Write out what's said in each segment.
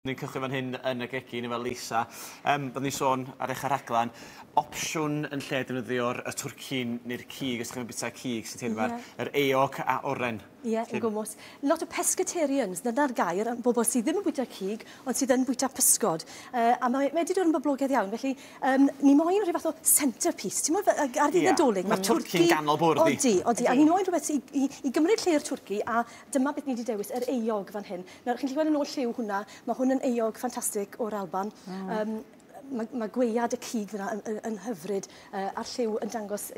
Ni'n cychwyn fan hyn yn y gegin efo Lisa. Byddwn ni'n sôn ar eich rhaglen, opsiwn yn lle defnyddio'r twrcyn neu'r cig, os chi'n bita cig sy'n teimlo yr eog a oren. Ie, yn gwmws. Lot o pescatarians, dyna'r gair, bobl sydd ddim yn bwyta cig, ond sydd yn bwyta pysgod. A mae wedi dod yn boblogaidd iawn, felly ni moyn rhyw fath o centrepiece. Ti'n mwyn ar dydd Nadolig? Mae twrcyn ganol bwrdd i. Odi. A ni moyn rhywbeth i gymryd lle'r twrci, a dyma beth ni wedi dewis, yr eog fan hyn. Nawr, chi'n gweld yn ôl lliw hwnna, mae hwn yn eog ffantastig o'r Alban. Mae gweiad y cig fyna yn hyfryd, a'r lliw yn dangos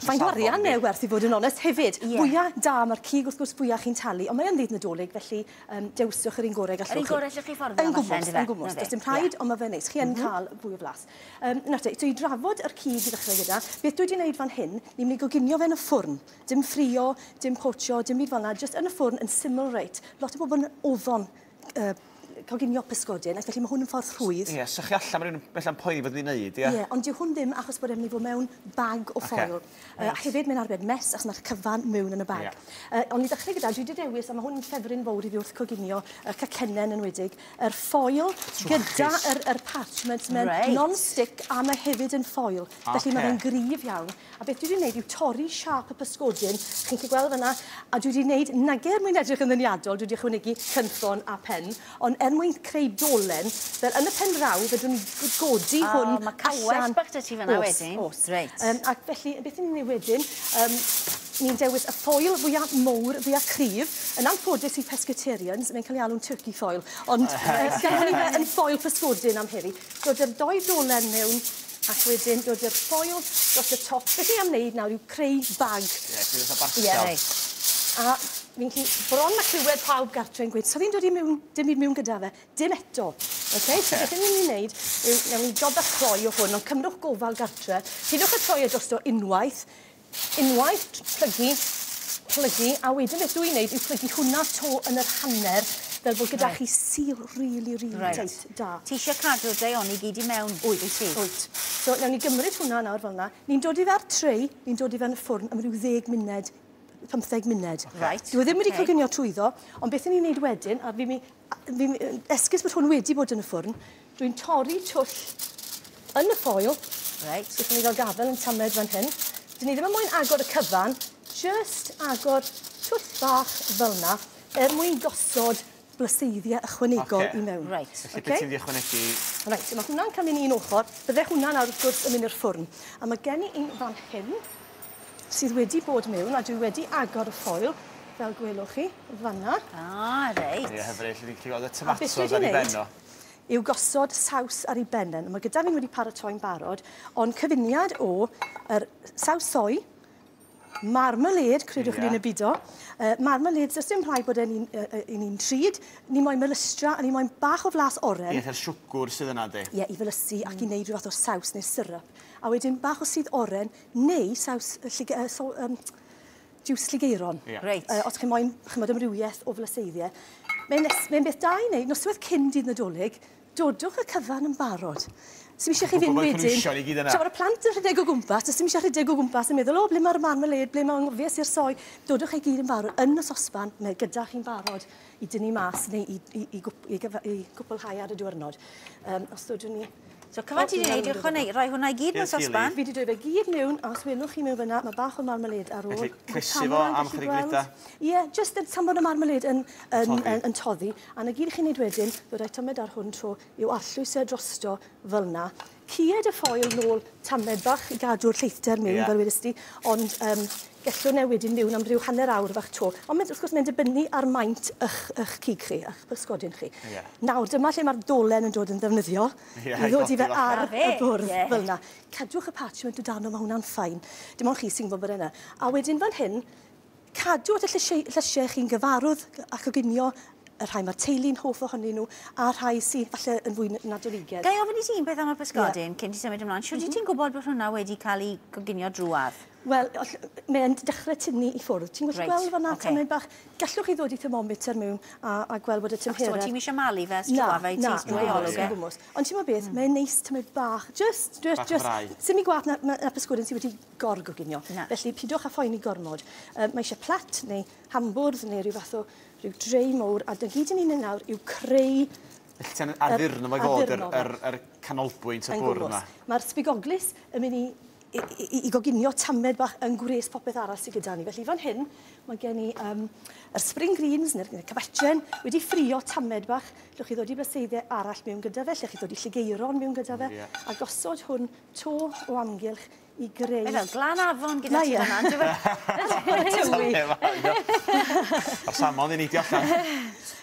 faint warian neu werth i fod yn onest hefyd. Fwya da, mae'r cig wrth gwrs fwya chi'n talu, ond mae yn ddydd Nadolig, felly dewswch yr un gorau gallwch chi. Yr un gorau allwch chi fforddio? Yn gwmws, does dim rhaid, ond mae fe'n neis. Chi yn cael fwy o flas. Nawr te, i drafod yr cig i ddechrau gyda, beth dwi wedi gwneud fan hyn, ni'n mynd i goginio fe'n y ffwrn. Dim ffrio, dim pocho, dim byd fel yna, jyst yn y ffwrn yn syml reit. Lot o bobl yn ofon coginio pysgodyn, felly mae hwn yn ffordd rhwydd. Ie, so chi allan, mae rhywun felly'n poeni fod ni'n neud, ie? Ie, ond dyw hwn ddim achos bod e'n mynd i fod mewn bag o ffoil. A hefyd mae'n arbed mes, achos mae'r cyfan mewn yn y bag. Ond i ddechrau gyda, dwi wedi dewis, a mae hwn yn ffefryn fawr i fi wrth coginio, y cacenen yn wedig, yr ffoil gyda yr parchment, mae'n non-stick a mae hefyd yn ffoil. Felly mae fe'n gryf iawn. A beth dwi wedi gwneud yw torri siap y pysgodyn, chi'n gallu gweld fyna, a dwi wedi gwneud, nager mwyn edrych yn ddyniadol, dwi wedi ychwanegu cynffon a pen, ond mwyn creu dolen, fel yn y pen raw, fedrwn ni godi hwn mae cawell bach dy ti fyna wedyn. Reit. Ac felly, beth ni'n ei wedyn, ni'n dewis y ffoil fwyaf mowr, fwyaf cryf. Yn anffodus i pescatarians, mae'n cael ei alw'n turkey foil, ond gallwn ni fe yn ffoil pysgodyn am heddi. Dod yr doi dolen mewn, ac wedyn dod yr ffoil dros y top. Beth ni am wneud nawr yw creu bag. Ie, creu fatha barcel. A fi'n chi bron a clywed pawb gartre yn gweud, so fi'n dod i mewn, dim byd mewn gyda fe, dim eto. So beth ni'n wneud yw, newn ni gob a cloi o hwn, ond cymrwch gofal gartre, pidwch y cloi e drosto unwaith, plygu, a wedyn beth dwi'n wneud yw plygu hwnna to yn yr hanner, fel bod gyda chi sil really tight, da. Ti eisiau cadw'r deion i gyd i mewn? Wyt. So, newn ni gymryd hwnna nawr fel yna. Ni'n dod i fe ar trei, ni'n dod i fe yn y ffwrn am ryw 10 munud. 15 munud. Dwi ddim wedi coginio trwyddo, ond beth ni'n gwneud wedyn, a fi'n esgus bod hwn wedi bod yn y ffwrn, dwi'n torri twll yn y ffoil, beth ni gael gafel yn tamed fan hyn. Dyn ni ddim yn mwyn agor y cyfan, just agor twll bach fel yna, mwyn gosod blaseiddiau ychwanegol i mewn. Felly beth ti'n di ychwanegu? Mae hwnna'n cael mynd i'n ochr, bydde hwnna'n nawr wrth gwrs yn mynd i'r ffwrn. A mae gen i un fan hyn, sydd wedi bod mewn, a dwi wedi agor y ffoil, fel gwelwch chi, fanna. Reit. Ie, hyfryd, lle ti'n gweld y tomatos ar ei benno. Yw gosod saws ar ei bennen. Mae gyda fi'n wedi paratoi'n barod, ond cyfuniad o saws soi, marmalêd, credwch yn un y budo. Marmalêd, does dim rhaid bod e'n un tryd. Ni moyn melystra, a ni moyn bach o flas oren. Ie, cael siwgr sydd yna, di. Ie, i felysu ac i wneud rhyw fath o saws neu syrup. A wedyn bach o sydd oren, neu saws jiws llugaeron. Os chi'n moyn chymod ymrywiaeth o flaseiddiau. Mae'n beth da i wneud, noswaith cyn dydd Nadolig, dodwch y cyfan yn barod. Sym eisiau chi fynd wedyn. Tra bod y plant yn rhedeg o gwmpas, a sym eisiau rhedeg o gwmpas yn meddwl, ble mae'r marmalêd, ble mae'n ngofio i'r soi, dodwch chi gyd yn barod yn y sosban, neu gyda chi'n barod i dynnu mas neu i gwblhau ar y diwrnod. Os dodwn ni... So cyfan ti wedi gwneud, rhoi hwnna i gyd mewn sosban? Fi wedi dweud fe gyd mewn, a os welwch chi mewn fyna, mae bach o marmalêd ar ôl. Felly crysu fo am chydig fwyta? Ie, jyst tan bod y marmalêd yn toddi. A na gyd chi'n neud wedyn, ddod â'i tamed ar hwn tro, yw arllwys e drosto fel yna. Cied y ffoil nôl tamed bach i gadw'r lleithder mewn, fel wedys ti, ond gallwn e wedyn mewn am ryw hanner awr fach tro. Ond wrth gwrs mae'n dibynnu ar maint eich cig chi, eich pysgodyn chi. Nawr, dyma lle mae'r dolen yn dod yn ddefnyddiol. I ddod i fe ar y bwrdd fel yna. Cadwch y parchment o dano, mae hwnna'n ffain. Dim ond chi sy'n gwybod yna. A wedyn fan hyn, cadw at y llysiau chi'n gyfarwdd a coginio y rhai mae'r teulu'n hoff ohonyn nhw, a rhai sy'n falle yn fwy nadoligedd. Gai ofyn i ti'n beth am y pysgodyn cyn ti symud ymlaen? Siwr ti'n gwybod bod hwnna wedi cael ei goginio drwad? Wel, mae'n dechrau tynnu i ffwrdd. Ti'n gweld fan'na tamed bach? Gallwch chi ddod i thermometer mewn a gweld bod y temperatur... Ti'n eisiau malu fe, strafa fe, ti'n dwyolwg e? Ond ti'n beth, mae'n neis tamed bach. Just, sy'n mi gwaith na pysgodyn sydd wedi gorgoginio. Felly, pidwch a phoeni gormod. Mae eisiau plat neu hambwrdd neu rhyw fath o rhyw drei mowr, a dy gyd yn un nawr yw creu... Felly ti'n addurno fo'i fod yr canolbwynt y bwrdd yma. Mae'r sbigoglis yn mynd i goginio tamed bach yn gwres popeth arall sydd gyda ni. Felly fan hyn, mae gen i yr spring greens neu'r cabetchen wedi ffrio tamed bach. Llwch chi ddod i blaseiddiau arall mewn gyda fe, llwch chi ddod i llugaeron mewn gyda fe, a gosod hwn to o amgylch i greu... Fel glan afon gyda ti fan'na, A samon i neidio allan.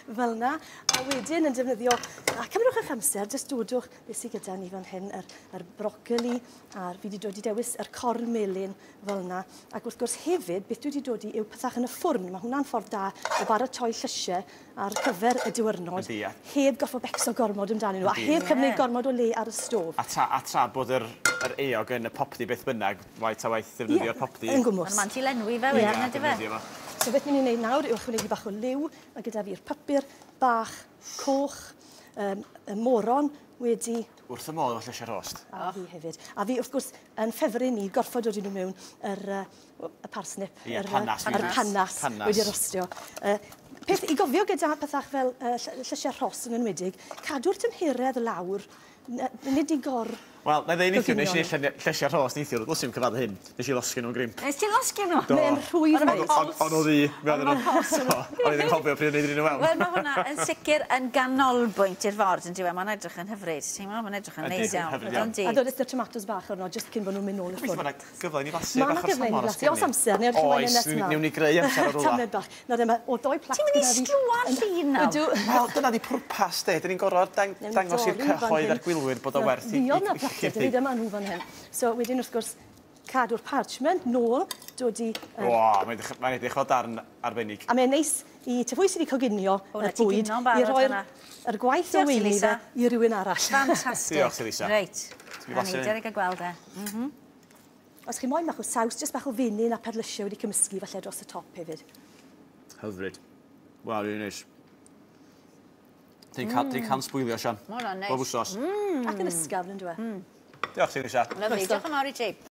Fel na, a wedyn yn defnyddio, a cymrwch eich amser, jyst dodwch beth sydd gyda ni fan hyn, yr brocoli, a fi wedi dod i dewis yr corn melyn fel na. Ac wrth gwrs hefyd, beth dwi wedi dod i yw pethach yn y ffwrn. Mae hwnna'n ffordd da o baratoi llysiau ar gyfer y diwrnod, heb goffo becso gormod amdanyn nhw, a heb cymryd gormod o le ar y stof. A tra bod yr eog yn y popdi beth bynnag, waith a waith ddefnyddio'r popdi. Yn gwmws. Mae'n ti lenwi fe wedyn, ydy fe? So beth ni'n ei wneud nawr yw ychwanegu bach o liw, a gyda fi'r pupur bach, coch, y moron wedi... Wrth y modd o llysiau rost. A fi hefyd. A fi, wrth gwrs, yn ffefryn ni, gorffod dod i nhw mewn y parsnip, yr panas wedi rostio. Peth i gofio gyda pethach fel llysiau ros yn enwedig, cadw'r tymheredd lawr, nid i gor... Wel, na ddweud neithio, nes i llysiau rhos neithio, wrth i'n cyfadda hyn, nes i losgi nhw'n grym. Nes ti losgi nhw? Mae'n rhwydd neis. Ond oedd i, mewn nhw. Oedd i'n cofio pryd o'n neud nhw fewn. Wel, mae hwnna yn sicr yn ganolbwynt i'r ford, yn diwedd. Mae'n edrych yn hyfryd. Mae'n edrych yn neis iawn. A dod ystod tomatos bach arno, jyst cyn bod nhw'n mynd nôl y ffwrdd. Mae'n gyfle i ni flasu bach o'r samon. Mae'n gyfle i ni flasu, oes amser, neu'r llwy'n nes yma. Newn ni greu amser ar Tamed bach. Na dyma, o doi plat gyda fi. Ti'n mynd i slwan llun nawr? Wel, dyna di pwrpas, de. Dyn ni'n gorfod dangos i'r cyhoedd a'r gwylwyr bod o werth i fan hyn. So, wedyn wrth gwrs, cadw'r parchment nôl, dod i... Mae'n edrych o darn arbennig. A mae'n neis i ty pwy sydd wedi coginio y bwyd, i roi'r gwaith o weini fe i rywun arall. Fantastic. Diolch, Lisa. Reit. Aneidiau i gweld e. Os chi moyn bach o saws, jyst bach o fenyn a perlysio wedi cymysgu falle dros y top hefyd. Hyfryd. Wel, rwy'n neis. Dwi'n can sbwylio, Sian. Mae'n neis. Bob wsos. Ac yn ysgafn yn dwi. Diolch ti, Lisa. Lyfli, diolch yn fawr i ti.